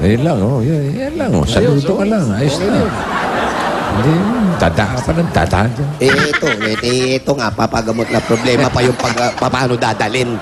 Ayun lang, oh. Yan lang, oh. Saludo ka lang. Ayos na. Hindi, tadaan pa ng tadaan dyan. Ito nga, papagamot na problema pa yung paano dadalin.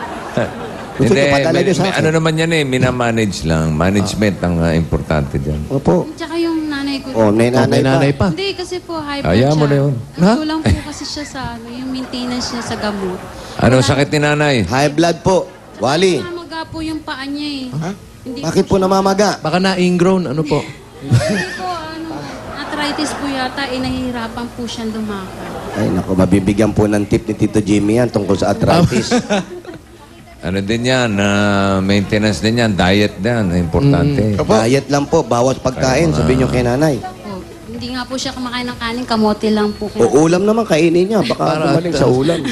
Gusto Hindi, niyo padala niyo sa akin? ano naman yan eh, minamanage lang. Management ang importante dyan. Opo. Tsaka yung nanay ko. Oh, may nanay pa. Hindi, kasi po high blood Ayaw mo na yun. Kulang po kasi siya sa yung maintenance niya sa gamot. Ano sakit ni nanay? High blood po. Wally. Namaga po yung paa niya eh. Ha? Hindi Bakit po namamaga? Baka na-ingrown, ano po? Hindi po, arthritis po yata, nahihirapan po siyang lumakad. Ay, naku, mabibigyan po ng tip ni Tito Jimmy yan tungkol sa arthritis. Ano din yan, maintenance din yan, diet din, importante. Diet lang po, bawas pagkain, sabihin nyo kay nanay. Po, hindi nga po siya kumakain ng kanin, kamote lang po. O ulam naman, kainin niya. Baka bumalik sa ulam.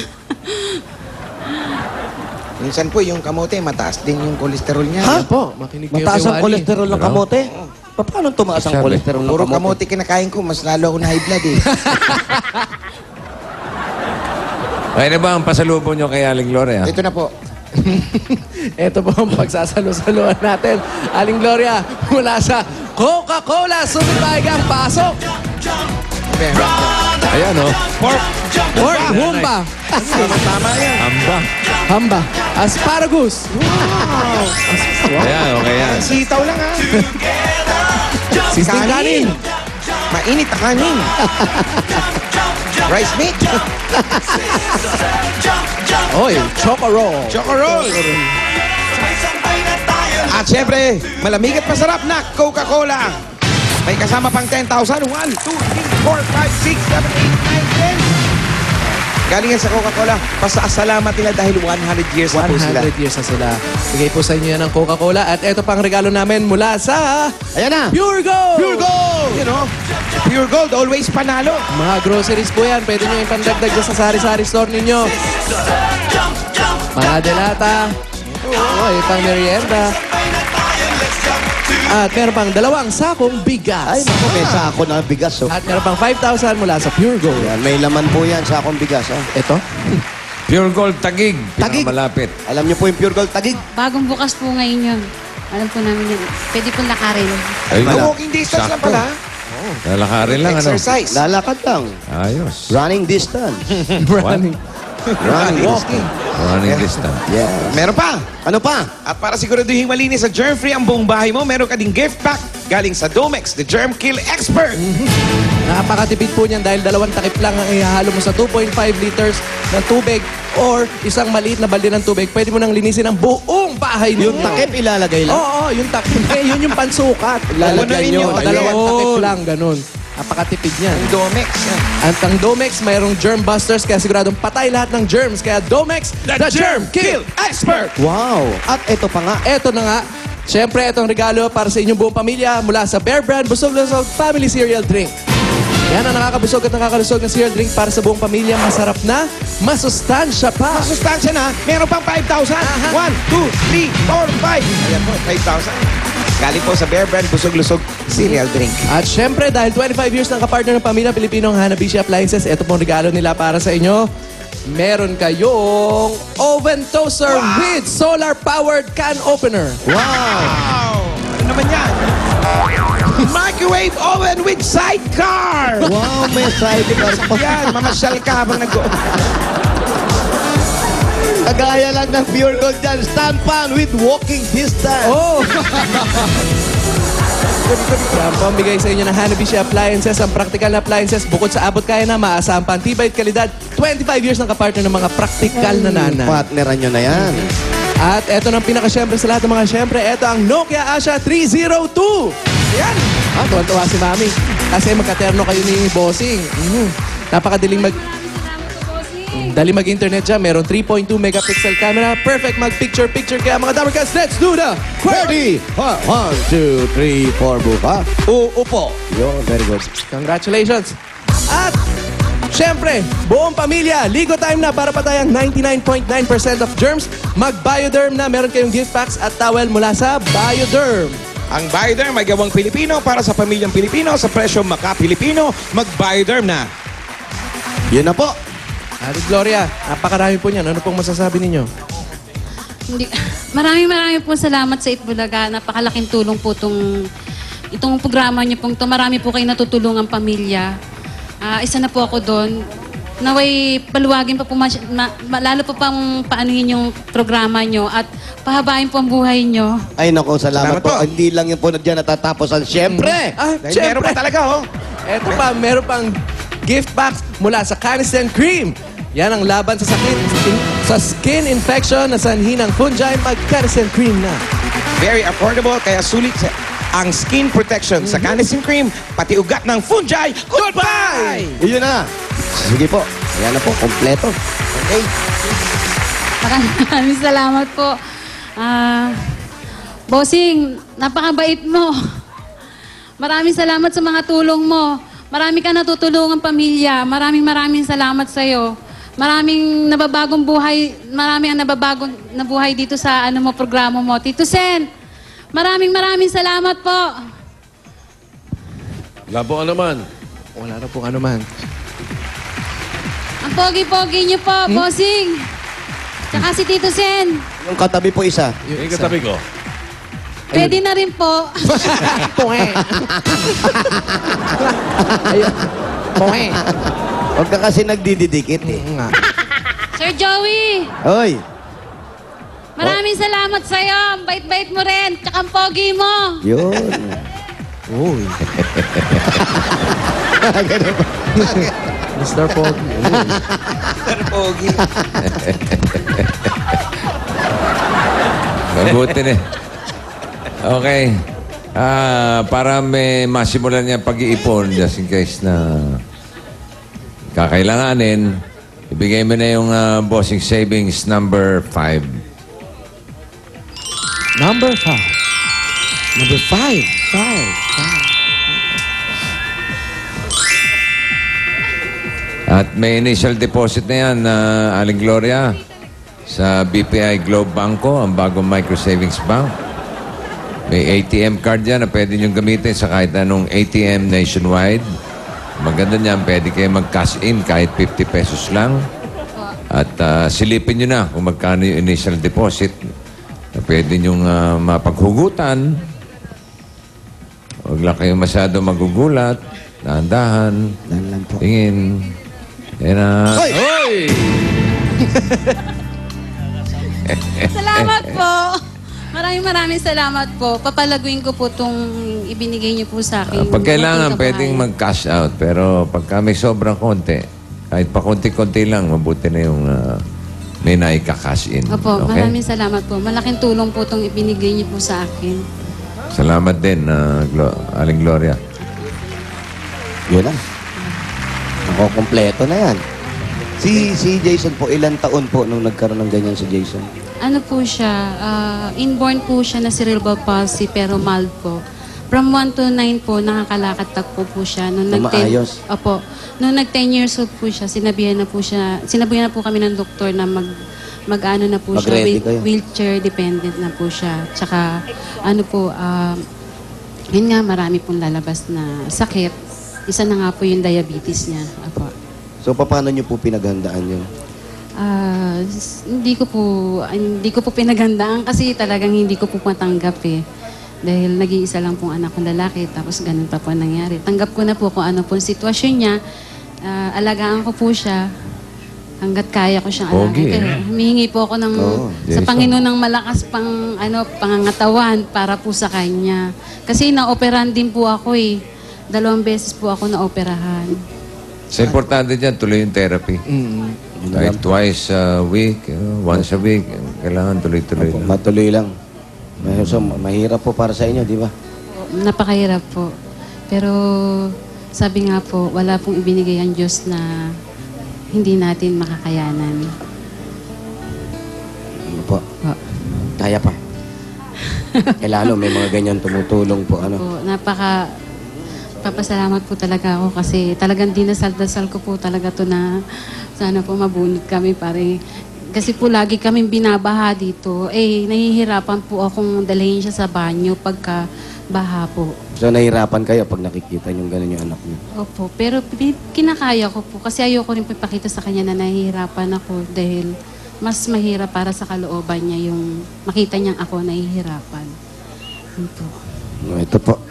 Minsan po, yung kamote, mataas din yung kolesterol niya. Ha? Ano po? Makinig kayo Mataas kay ang Wally. kolesterol ng kamote? Paano tumaas ang Sabi, kolesterol ng Puro kamote? kamote kinakain ko, mas lalo ako na high blood eh. Kaya na ba ang pasalubong nyo kay Aling Gloria? Ito na po. Ito po ang pagsasalo-saluan natin. Aling Gloria, mula sa Coca-Cola, sumipahigang pasok. Ayan, oh. Pork humba. Tama yan. Amba. Hamba. Asparagus. Ayan, okay yan. Sitaw lang ha. Sisting kanin. Mainit na kanin. Rice meat. Oy, choco roll. Choco roll. At syempre, malamig at masarap na Coca-Cola. May kasama pang 10,000. 1, 2, 3, 4, 5, 6, 7, 8, 9, 10. Galing yan sa Coca-Cola. Pasasalamat nila dahil 100 years na po sila. 100 years na sila. Bigay po sa inyo yan ng Coca-Cola. At ito pang regalo namin mula sa Ayan na! Pure Gold. Pure Gold! You know, Pure Gold, always panalo. Mga groceries po yan. Pwede nyo ipandagdag dyan sa sari-sari store ninyo. Mga delata. Oy, pang merienda. At meron pang 2 sakong bigas. Ay, naku, may sako na bigas, oh. At meron pang 5,000 mula sa Pure Gold. Yan, may laman po yan, sakong bigas, oh. Ito? Pure Gold Tagig. Tagig. Malapit. Alam niyo po yung Pure Gold Tagig? Bagong bukas po ngayon yun. Alam po namin yun. Pwede po lakarin. Ay, Walking distance lang pala. lalakarin lang, ano? Exercise. Lalakad lang. Ayos. Running distance. Running. Running Walking. Running distance. Yes. Meron pa. Ano pa? At para siguraduhin malinis sa germ-free ang buong bahay mo, meron ka ding gift pack galing sa Domex, the Germ Kill Expert. Napakatipid po niyan dahil 2 takip lang ang ihahalo mo sa 2.5 liters ng tubig or isang maliit na balde ng tubig. Pwede mo nang linisin ang buong bahay ninyo. Yung takip ilalagay lang. Oo, yung takip. Yun yung pansukat. Lalagyan nyo. O, 2 takip lang, ganun. Napakatipid niyan. Ang Domex. At ang Domex, mayroong germ busters kaya siguradong patay lahat ng germs. Kaya Domex, the Germ Kill Expert! Wow. At ito pa nga. Eto na nga. Siyempre, itong regalo para sa inyong buong pamilya mula sa Bear Brand Busog-Lusog Family Cereal Drink. Yan ang nakakabusog at nakakalusog na cereal drink para sa buong pamilya. Masarap na, masustansya pa. Masustansya na, meron pang 5,000. 1, 2, 3, 4, 5. Ayan po, 5,000. Galing po sa Bear Brand Busog-Lusog Cereal Drink. At syempre, dahil 25 years ng kapartner ng pamilya Pilipino ang Hanabishi Appliances, ito pong regalo nila para sa inyo. Meron kayong oven toaster with solar-powered can opener. Wow. Wow! Ano naman yan? Microwave oven with sidecar! Wow, may sidecar pa. Yan, mamasyal ka habang Kagaya lang ng Pure Gold dyan. Stand pan with walking distance. Oh! Yan po ang bigay sa inyo ng Hanabishi Appliances. Ang practical na appliances, bukod sa abot kaya na, maasahang pantibay at kalidad. 25 years ng kapartner ng mga practical na nana. Partneran nyo na yan. At eto ng pinaka-syempre sa lahat ng mga syempre, eto ang Nokia Asha 302. Yan. Ah, tuwan-tuwa si Mami. Kasi magkaterno kayo ni Bossing. Napakadaling Dali mag-internet dyan. Meron 3.2 megapixel camera. Perfect mag-picture-picture. Kaya mga Dabarcats, let's do the Ready? 1, 2, 3, 4, buka. Upo. Yo, very good. Congratulations. At syempre, buong pamilya, ligo time na para patayang 99.9% of germs. Mag-Bioderm na. Meron kayong gift packs at towel mula sa Bioderm. Ang Bioderm ay gawang Pilipino para sa pamilyang Pilipino sa presyo maka-Pilipino. Mag-Bioderm na. Yun na po. Ate Gloria, napakarami po niyan. Ano pong masasabi ninyo? Hindi, maraming po salamat sa Itbulaga. Napakalaking tulong po itong programa niyo pong to. Marami po kayo natutulungan pamilya. Isa na po ako doon. Naway paluwagin pa po, lalo po pang paanuhin yung programa nyo at pahabain po ang buhay nyo. Ay, nako, salamat Salamat po. po. Hindi lang yun po na dyan natataposan. Siyempre! Dahil meron pa talaga, oh. Eto pa, meron pang gift box mula sa Canesten Cream. Yan ang laban sa sakit, sa skin infection na sanhi ng fungi, mag-Canesten Cream na. Very affordable, kaya sulit ang skin protection sa Canesten Cream, pati ugat ng fungi. Goodbye! Yun na. Sige po. Ayan na po, kompleto. Okay. Maraming salamat po. Bossing, napakabait mo. Maraming salamat sa mga tulong mo. Marami ka natutulungan pamilya. Maraming salamat sa'yo. Maraming nababagong buhay, marami ang nababagong na buhay dito sa programa mo. Tito Sen, maraming salamat po. Wala po naman. Wala na pong ano man. Ang pogi-pogi niyo po, bossing. Tsaka si Tito Sen. Yung katabi po isa. Yung katabi ko. Pwede na rin po. Poe. Ayun. Poe. Huwag ka kasi nagdididikit eh. Nga. Sir Joey, Hoy! maraming salamat sa'yo. Ang bait-bait mo rin. Tsaka ang pogi mo. Yun. Uy. Mr. Pogi. Pogi. Mabuti na. Okay. Para may masimulan niya pag-iipon, just in case na kakailanganin, ibigay mo na yung bossing savings number 5. Number 5. Number 5. 5. At may initial deposit na yan, Aling Gloria, sa BPI Globe Banco, ang bagong micro savings bank. May ATM card yan na pwede nyo gamitin sa kahit anong ATM nationwide. Maganda niyan, pwede kayo mag-cash in kahit 50 pesos lang. At silipin nyo na kung magkano yung initial deposit na pwede nyo mapaghugutan. Huwag lang kayo masyado magugulat. Dahan-dahan. Dahan lang po. Tingin. Yan na. Hoy! Salamat po. Maraming salamat po. Papalaguin ko po itong ibinigay niyo po sa akin. Pag kailangan, Munting pwedeng kabahayan. mag-cash out. Pero pagka may sobrang konti, kahit pa konti-konti lang, mabuti na yung may naika-cash in. Opo, Okay? maraming salamat po. Malaking tulong po itong ibinigay niyo po sa akin. Salamat din, Aling Gloria. Yun na. Ako, kompleto na yan. Si Jason po, ilang taon po nung nagkaroon ng ganyan si Jason? Ano po siya, inborn po siya na cerebral palsy pero mild po. From 1 to 9 po, nakakalakad takpo po siya. Nung Maayos. Opo. Nung nag-10 years old po siya, sinabihan na po kami ng doktor na mag-ano na po siya, Mag-ready kayo. wheelchair dependent na po siya. Tsaka, ano po, yun nga, marami pong lalabas na sakit. Isa na nga po yung diabetes niya. Opo. So, paano niyo po pinaghandaan yun? Hindi ko po pinaghandaan kasi talagang hindi ko po matanggap eh. Dahil nag-iisa lang pong anak kong lalaki, tapos ganun pa po nangyari. Tanggap ko na po kung ano po ang sitwasyon niya. Alagaan ko po siya hanggat kaya ko siyang Pogi, alagaan. Pero humihingi po ako sa Jason. Panginoon ng malakas pangangatawan para po sa kanya. Kasi na-operahan din po ako eh. 2 beses po ako na-operahan. Sa importante dyan, tuloy yung therapy. Kahit twice a week, once a week, kailangan tuloy-tuloy lang. Matuloy lang. So, mahirap po para sa inyo, di ba? Napakahirap po. Pero sabi nga po, wala pong ibinigay ang Diyos na hindi natin makakayanan. Ano po? Po. Kaya pa. Lalo, may mga ganyan tumutulong po. Ano? Po, papasalamat po talaga ako kasi talagang dinasal-dasal ko po talaga to na sana po mabunot kami pare. Kasi po lagi kaming binabaha dito. Nahihirapan po akong dalhin siya sa banyo pagka baha po. So, nahirapan kayo pag nakikita yung gano'n yung anak niyo. Opo, pero kinakaya ko po kasi ayoko rin po ipakita sa kanya na nahihirapan ako dahil mas mahirap para sa kalooban niya yung makita niyang ako nahihirapan. Yun po. Ito po.